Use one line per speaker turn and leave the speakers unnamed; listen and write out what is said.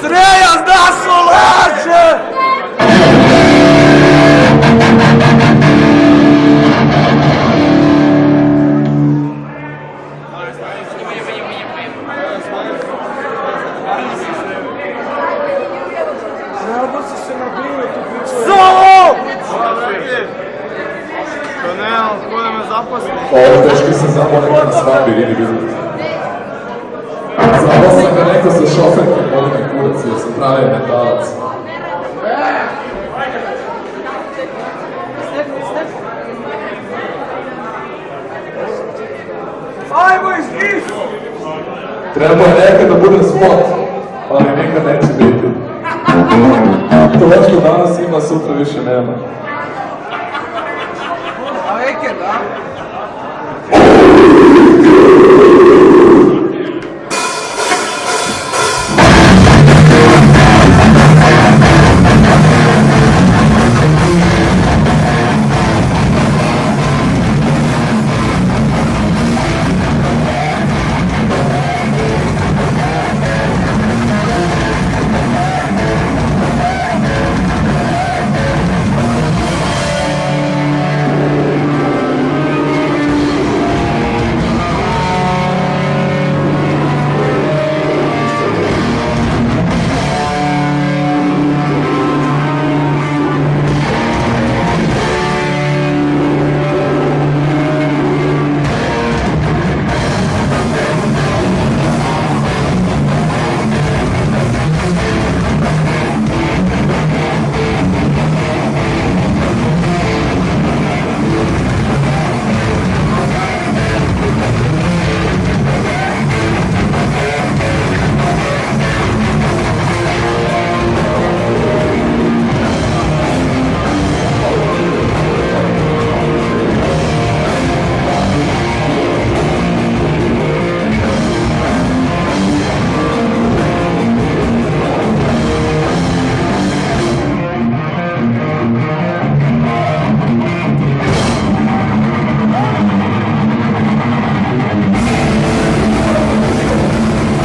Sreja zna što laže!
Ovo teški se znamo nekak na svabi, vidite. Znamo sam ga neko sa šoferke podine kurac jer sam pravi metalac.
Ajmo iz
Trebao je nekad da bude spot, ali nikad neće biti. To što danas ima, sutra više nema.
A veke, da?